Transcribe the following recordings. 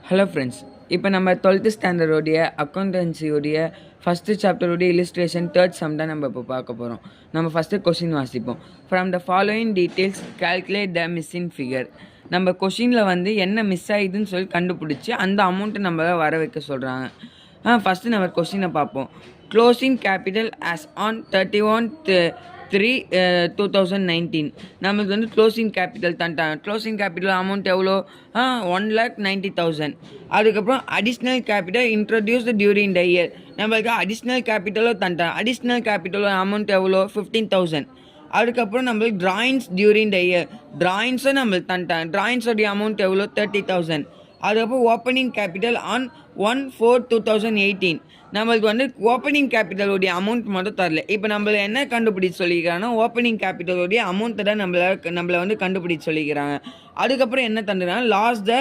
Hello friends, இப்போ நம்ம 12th ஸ்டாண்டர்டோடைய அக்கௌண்டன்சியோடைய ஃபஸ்ட்டு சாப்டருடைய இல்லுஸ்ட்ரேஷன் தேர்ட் சம் தான் நம்ம இப்போ பார்க்க போகிறோம். நம்ம ஃபஸ்ட்டு கொஷின் வாசிப்போம். From the following details calculate the missing figure. நம்ம கொஷினில் வந்து என்ன மிஸ் ஆகிதுன்னு சொல்லி கண்டுபிடிச்சி அந்த அமௌண்ட்டை நம்ம வர வைக்க சொல்கிறாங்க. ஃபஸ்ட்டு நம்ம கொஷினை பார்ப்போம். க்ளோசிங் கேபிட்டல் ஆஸ் ஆன் 31/3/2019 நம்மளுக்கு வந்து க்ளோசிங் கேபிட்டல் தந்துட்டாங்க. க்ளோசிங் கேபிட்டல் அமௌண்ட் எவ்வளோ? 1,90,000. அதுக்கப்புறம் additional capital introduced during the year நம்மளுக்கு அடிஷ்னல் கேபிட்டலும் தந்துட்டாங்க. அடிஷ்னல் கேபிட்டல் அமௌண்ட் எவ்வளோ? 15,000. அதுக்கப்புறம் நம்மளுக்கு ட்ராயிங்ஸ் டியூரிங் த இயர் ட்ராயிங்ஸும் நம்மளுக்கு தந்துட்டாங்க. ட்ராயிங்ஸோடைய அமௌண்ட் எவ்வளோ? 30,000. அதுக்கப்புறம் ஓப்பனிங் கேபிட்டல் ஆன் 1/4/2018 நம்மளுக்கு வந்து ஓப்பனிங் கேபிட்டலோடைய அமௌண்ட் மட்டும் தரல. இப்போ நம்மளை என்ன கண்டுபிடிச்சு சொல்லிக்கிறாங்கன்னா ஓப்பனிங் கேபிட்டலோடைய அமௌண்ட்டை தான் நம்மளை வந்து கண்டுபிடிச்சு சொல்லிக்கிறாங்க. அதுக்கப்புறம் என்ன தந்துடுறாங்க? லாஸ்ட் த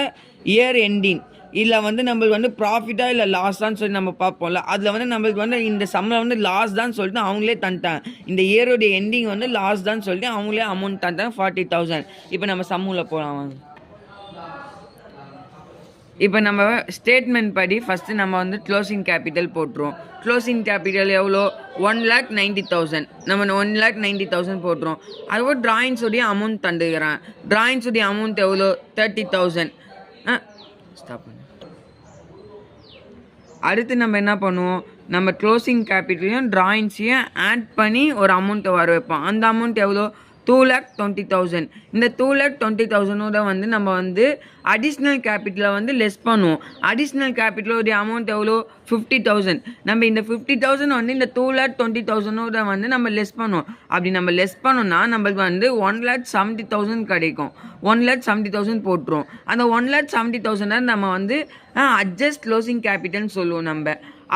இயர் எண்டிங் இதில் வந்து நம்மளுக்கு வந்து ப்ராஃபிட்டாக இல்லை லாஸ் தான் சொல்லி நம்ம பார்ப்போம்ல. அதில் வந்து நம்மளுக்கு வந்து இந்த சம்மில் வந்து லாஸ் தான் சொல்லிட்டு அவங்களே தந்துட்டாங்க. இந்த இயரோடைய எண்டிங் வந்து லாஸ் தான் சொல்லிட்டு அவங்களே அமௌண்ட் தந்துட்டாங்க 40,000. இப்போ நம்ம சம்மில் போகலாம். இப்போ நம்ம ஸ்டேட்மெண்ட் படி ஃபஸ்ட்டு நம்ம வந்து க்ளோசிங் கேபிட்டல் போட்டுருவோம். க்ளோசிங் கேபிட்டல் எவ்வளோ? 1,90,000. நம்ம 1,90,000 போட்டுருவோம். அதுக்கப்புறம் ட்ராயிங்ஸுடைய அமௌண்ட் தந்துக்கிறான். ட்ராயிங்ஸுடைய அமௌண்ட் எவ்வளோ? 30,000. ஸ்டாப் பண்ணு. அடுத்து நம்ம என்ன பண்ணுவோம்? நம்ம க்ளோசிங் கேபிட்டலையும் ட்ராயிங்ஸையும் ஆட் பண்ணி ஒரு அமௌண்ட்டை வர வைப்போம். அந்த அமௌண்ட் எவ்வளோ? 2,20,000. இந்த 2,20,000 வந்து நம்ம வந்து அடிஷ்னல் கேபிட்டலை வந்து லெஸ் பண்ணுவோம். அடிஷ்னல் கேபிட்டலோடைய அமௌண்ட் எவ்வளோ? 50,000. நம்ம இந்த 50,000 வந்து இந்த 2,20,000 வந்து நம்ம லெஸ் பண்ணுவோம். அப்படி நம்ம லெஸ் பண்ணோம்னா நம்மளுக்கு வந்து 1,70,000 கிடைக்கும். 1,70,000 போட்டுருவோம். அந்த 1,70,000 நம்ம வந்து அட்ஜஸ்ட் க்ளோசிங் கேபிட்டல்னு சொல்லுவோம் நம்ம.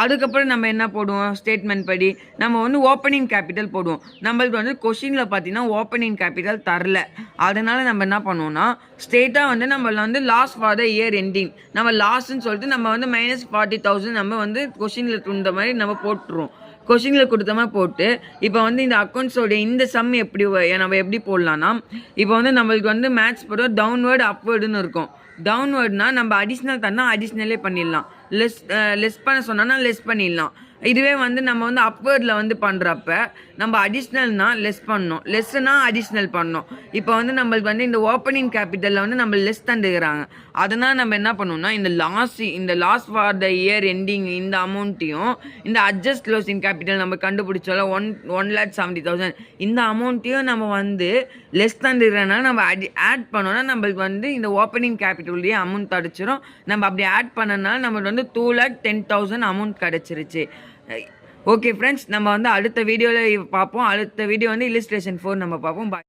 அதுக்கப்புறம் நம்ம என்ன போடுவோம்? ஸ்டேட்மெண்ட் படி நம்ம வந்து ஓப்பனிங் கேபிட்டல் போடுவோம். நம்மளுக்கு வந்து கொஷினில் பார்த்தீங்கன்னா ஓப்பனிங் கேபிட்டல் தரல. அதனால் நம்ம என்ன பண்ணுவோம்னா ஸ்ட்ரெயிட்டாக வந்து நம்ம வந்து loss for the year ending நம்ம லாஸ்ன்னு சொல்லிட்டு நம்ம வந்து -40,000 நம்ம வந்து கொஷினில் இந்த மாதிரி நம்ம போட்டுருவோம். கொஷினில் கொடுத்த மாதிரி போட்டு இப்போ வந்து இந்த அக்கௌண்ட்ஸோடைய இந்த சம் நம்ம எப்படி போடலான்னா இப்போ வந்து நம்மளுக்கு வந்து மேட்ச் போடுவோம் டவுன்வேர்டு அப்வேர்டுன்னு இருக்கும். டவுன்வேர்ட்னா நம்ம அடிஷ்னல் தந்தால் அடிஷ்னலே பண்ணிடலாம். லெஸ் பண்ண சொன்னோன்னா லெஸ் பண்ணிடலாம். இதுவே வந்து நம்ம வந்து அப்வேர்டில் வந்து பண்ணுறப்ப நம்ம அடிஷ்னல்னால் லெஸ் பண்ணணும், லெஸ்ஸுனா அடிஷ்னல் பண்ணணும். இப்போ வந்து நம்மளுக்கு வந்து இந்த ஓப்பனிங் கேபிட்டலில் வந்து நம்ம லெஸ் தந்துக்கிறாங்க. அதனால் நம்ம என்ன பண்ணோம்னா இந்த loss for the year ending இந்த அமௌண்ட்டையும் இந்த அட்ஜஸ்ட் க்ளோசிங் கேபிட்டல் நம்ம கண்டுபிடிச்சோம்ல 1,70,000 இந்த அமௌண்ட்டையும் நம்ம வந்து லெஸ் தந்துக்கிறனால நம்ம ஆட் பண்ணோன்னா நம்மளுக்கு வந்து இந்த ஓப்பனிங் கேபிட்டலுடைய அமௌண்ட் கிடச்சிரும். நம்ம அப்படி ஆட் பண்ணனால நம்மளுக்கு வந்து 2,10,000 அமௌண்ட் கிடச்சிருச்சு. ஓகே ஃப்ரெண்ட்ஸ், நம்ம வந்து அடுத்த வீடியோவில் பார்ப்போம். அடுத்த வீடியோ வந்து இல்லுஸ்ட்ரேஷன் 4 நம்ம பார்ப்போம். பாய்.